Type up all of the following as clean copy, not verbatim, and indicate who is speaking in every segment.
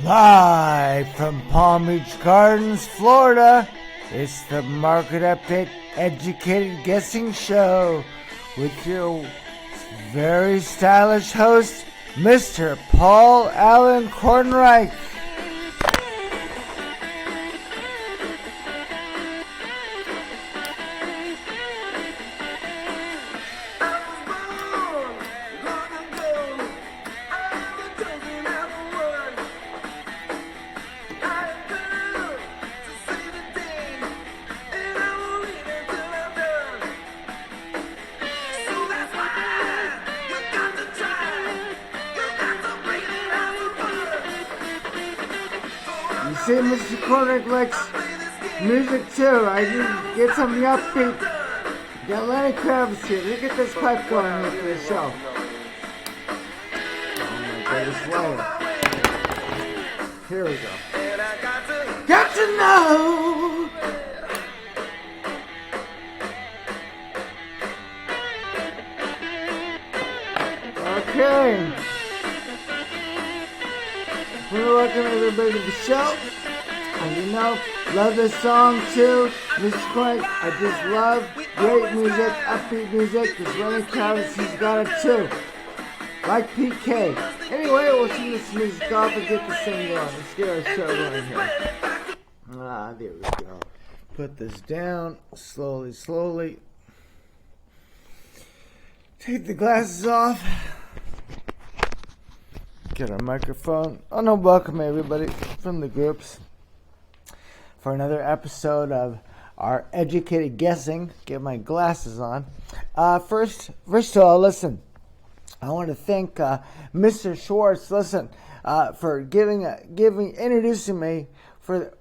Speaker 1: Live from Palm Beach Gardens, Florida, it's the Market Update Educated Guessing Show with your very stylish host, Mr. Paul Allen Kornreich. You see, Mr. Kornreich likes music too. I just get some upbeat. Got Lenny Kravitz here. Look at this pipe going here for the show. Oh my goodness, Lenny. Here we go. Got to know. Okay. Welcome everybody to the show. And you know, love this song too. Mr. Kornreich, I just love great music, upbeat music. Because Lenny Kravitz, he's got it too. Like PK. Anyway, we'll turn this music off and get this thing going. Let's get our show going here. There we go. Put this down slowly, slowly. Take the glasses off. Get our microphone. Oh no, welcome everybody from the groups for another episode of our Educated Guessing. Get my glasses on. First of all, listen. I want to thank Mr. Schwartz. Listen, for introducing me for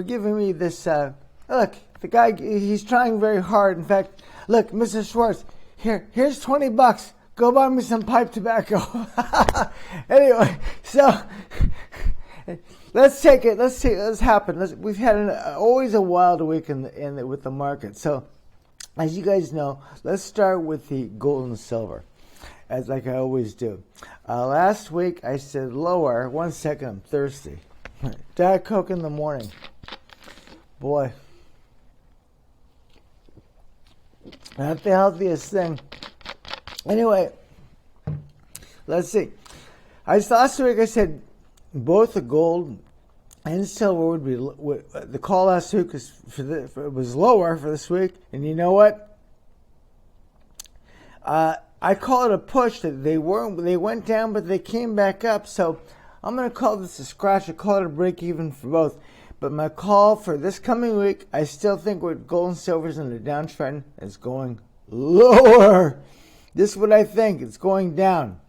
Speaker 1: giving me this. Look, the guy, he's trying very hard. In fact, look, Mr. Schwartz, here's $20. Go buy me some pipe tobacco. Anyway, so let's happen. We've had always a wild week with the market. So, as you guys know, let's start with the gold and silver, as like I always do. Last week I said lower. 1 second, I'm thirsty. Diet Coke in the morning. Boy, not the healthiest thing. Anyway, let's see. Last week I said both the gold and silver would be the call last week was lower for this week, and you know what? I call it a push. That they went down, but they came back up. So I'm going to call this a scratch. I call it a break even for both. But my call for this coming week, I still think with gold and silver is in the downtrend, is going lower. This is what I think. It's going down.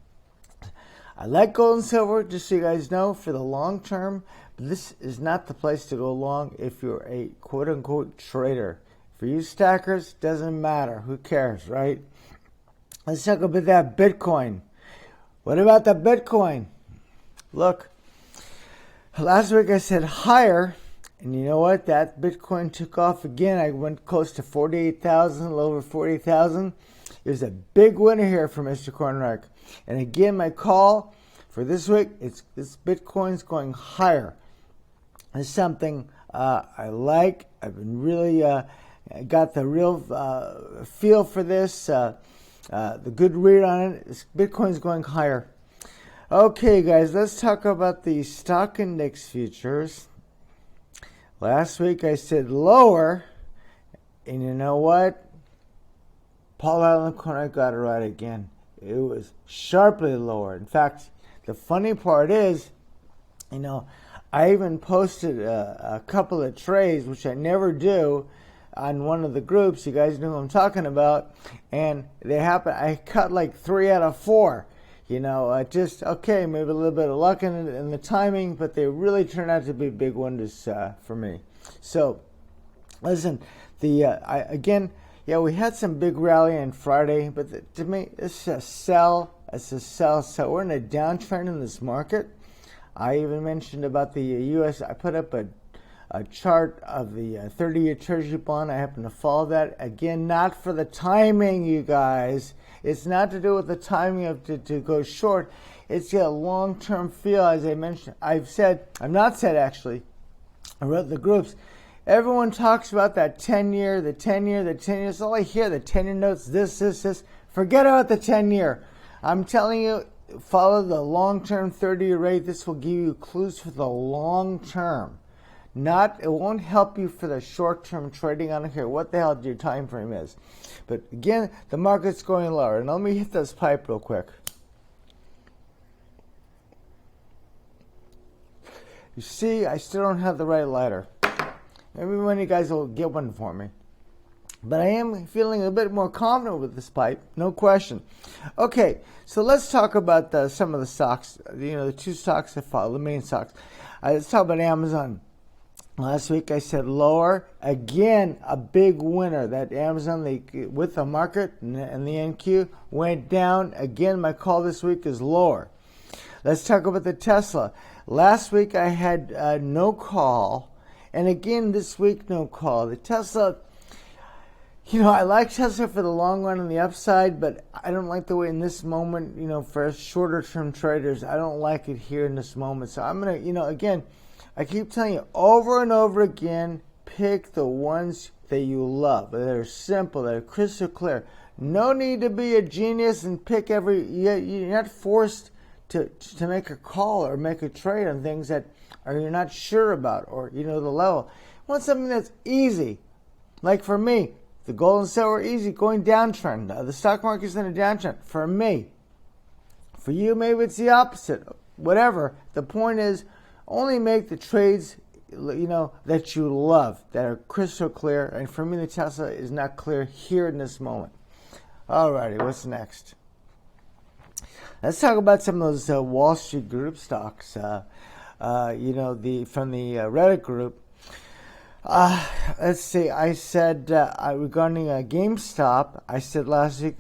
Speaker 1: I like gold and silver, just so you guys know, for the long term. But this is not the place to go long if you're a quote-unquote trader. For you stackers, doesn't matter. Who cares, right? Let's talk about that Bitcoin. What about the Bitcoin? Look, last week I said higher. And you know what? That Bitcoin took off again. I went close to 48,000, a little over 40,000. It was a big winner here for Mr. Kornreich. And again, my call for this week, this Bitcoin's going higher. It's something I like. I've been really got the real feel for this, the good read on it. This Bitcoin's going higher. Okay, guys, let's talk about the stock index futures. Last week I said lower, and you know what? Paul Allen Kornreich got it right again. It was sharply lower. In fact, the funny part is, I even posted a couple of trades, which I never do, on one of the groups. You guys know who I'm talking about. And they happened. I cut like 3 out of 4. Just, okay, maybe a little bit of luck in the timing, but they really turned out to be big wonders for me. So, listen, we had some big rally on Friday, but to me, it's a sell. It's a sell. So we're in a downtrend in this market. I even mentioned about the U.S. I put up a chart of the 30-year Treasury bond. I happen to follow that. Again, not for the timing, you guys. It's not to do with the timing of to go short. It's a long-term feel, as I mentioned. I've not said actually. I wrote the groups. Everyone talks about that 10-year, the 10-year, the 10-year. That's all I hear, the 10-year notes, this. Forget about the 10-year. I'm telling you, follow the long-term 30-year rate. This will give you clues for the long term. It won't help you for the short-term trading. I don't care what the hell your time frame is. But again, the market's going lower. And let me hit this pipe real quick. You see, I still don't have the right lighter. Maybe one of you guys will get one for me. But I am feeling a bit more confident with this pipe, no question. Okay, so let's talk about some of the stocks. The two stocks that follow, the main stocks. Let's talk about Amazon. Last week I said lower. Again, a big winner. That Amazon, with the market and the NQ, went down. Again, my call this week is lower. Let's talk about the Tesla. Last week I had no call. And again, this week, no call. The Tesla, I like Tesla for the long run and the upside, but I don't like the way in this moment, for shorter term traders, I don't like it here in this moment. So I'm going to, again, I keep telling you over and over again, pick the ones that you love, that are simple, that are crystal clear. No need to be a genius and pick you're not forced to make a call or make a trade on things that you're not sure about, or the level. You want something that's easy. Like for me, the gold and silver easy, going downtrend. The stock market's in a downtrend. For me. For you, maybe it's the opposite. Whatever. The point is, only make the trades, that you love, that are crystal clear. And for me, the Tesla is not clear here in this moment. Alrighty, what's next? Let's talk about some of those Wall Street group stocks. From the Reddit group. Let's see. I said regarding GameStop. I said last week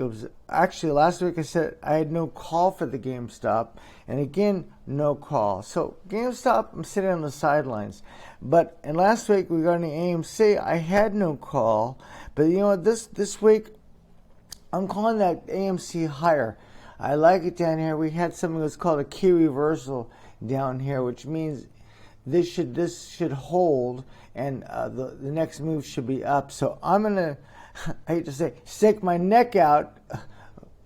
Speaker 1: I said I had no call for the GameStop, and again no call. So GameStop, I'm sitting on the sidelines. And last week regarding AMC, I had no call. But this week I'm calling that AMC higher. I like it down here. We had something that's called a key reversal down here, which means this should hold, and the next move should be up. So I'm gonna, I hate to say, stick my neck out,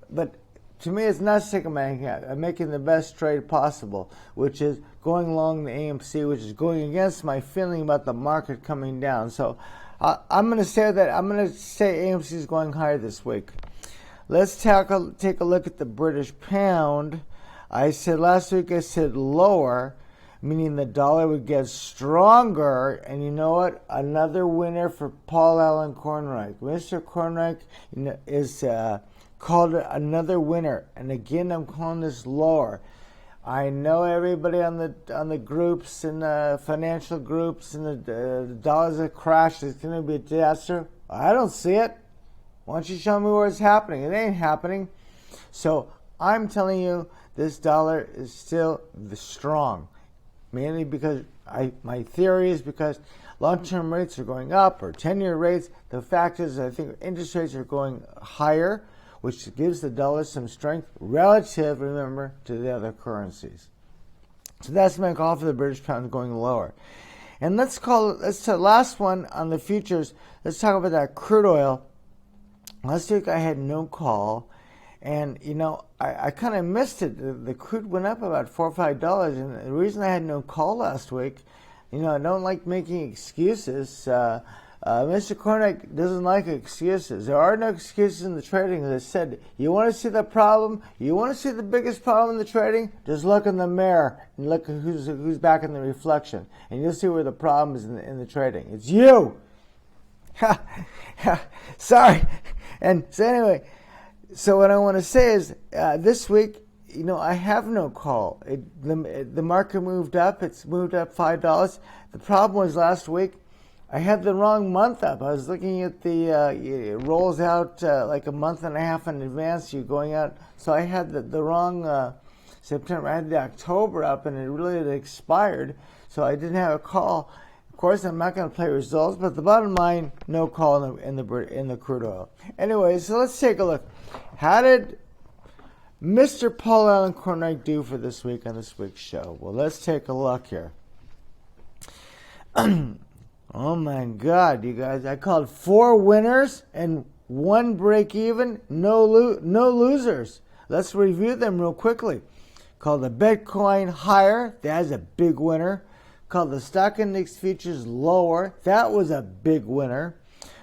Speaker 1: but to me it's not sticking my neck out. I'm making the best trade possible, which is going along the AMC, which is going against my feeling about the market coming down. So I'm gonna say that AMC is going higher this week. Let's take a look at the British pound. I said last week lower, meaning the dollar would get stronger. And you know what? Another winner for Paul Allen Kornreich. Mr. Kornreich is called another winner. And again, I'm calling this lower. I know everybody on the groups and the financial groups and the dollars that crash is going to be a disaster. I don't see it. Why don't you show me where it's happening? It ain't happening. So I'm telling you, this dollar is still strong. Mainly because my theory is because long-term rates are going up, or 10-year rates. The fact is, I think interest rates are going higher, which gives the dollar some strength relative, remember, to the other currencies. So that's my call for the British pound going lower. And let's the last one on the futures. Let's talk about that crude oil. Last week I had no call, and I kind of missed it. The crude went up about $4 or $5, and the reason I had no call last week, I don't like making excuses. Mr. Kornreich doesn't like excuses. There are no excuses in the trading. As I said, you want to see the problem? You want to see the biggest problem in the trading? Just look in the mirror and look at who's back in the reflection, and you'll see where the problem is in the trading. It's you. Sorry. And so anyway, so what I want to say is this week, I have no call. The market moved up. It's moved up $5. The problem was last week I had the wrong month up. I was looking at it rolls out like a month and a half in advance. You're going out. So I had the wrong September. I had the October up, and it really had expired. So I didn't have a call. Of course, I'm not going to play results, but the bottom line, no call in the crude oil. Anyway, so let's take a look. How did Mr. Paul Allen Kornreich do for this week on this week's show? Well, let's take a look here. Oh my God, you guys! I called 4 winners and 1 break even, no losers. Let's review them real quickly. Called the Bitcoin higher, that's a big winner. Called the stock index futures lower, that was a big winner.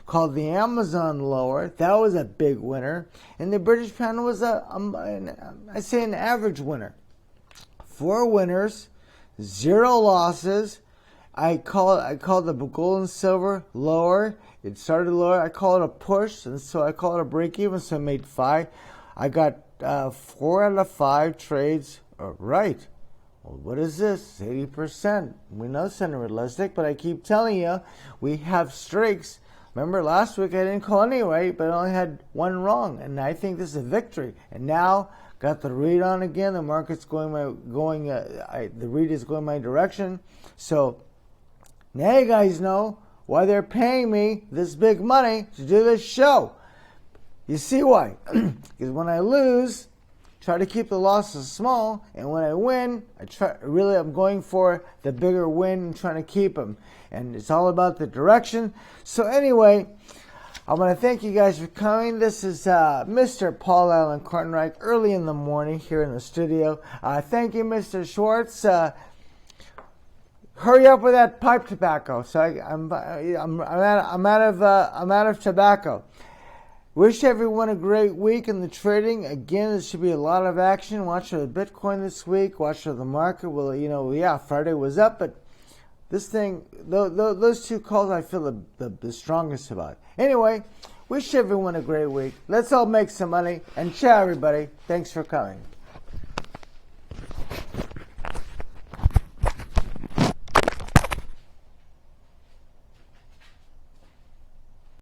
Speaker 1: Called the Amazon lower, that was a big winner. And the British pound was an average winner. 4 winners, 0 losses. I called the gold and silver lower. It started lower. I call it a push, and so I call it a break even. So I made 5. I got 4 out of 5 trades right. Well, what is this? 80%. We know it's unrealistic, but I keep telling you, we have streaks. Remember last week I didn't call anyway, but I only had 1 wrong, and I think this is a victory. And now got the read on again. The market's the read is going my direction. So now you guys know why they're paying me this big money to do this show. You see why? Because when I lose, try to keep the losses small, and when I win, I'm going for the bigger win and trying to keep them. And it's all about the direction. So anyway, I want to thank you guys for coming. This is Mr. Paul Allen Kornreich early in the morning here in the studio. Thank you, Mr. Schwartz. Hurry up with that pipe tobacco. So I'm out of tobacco. Wish everyone a great week in the trading. Again, there should be a lot of action. Watch for the Bitcoin this week. Watch for the market. Well, Friday was up, but this thing, those 2 calls I feel the strongest about. Anyway, wish everyone a great week. Let's all make some money. And ciao, everybody. Thanks for coming.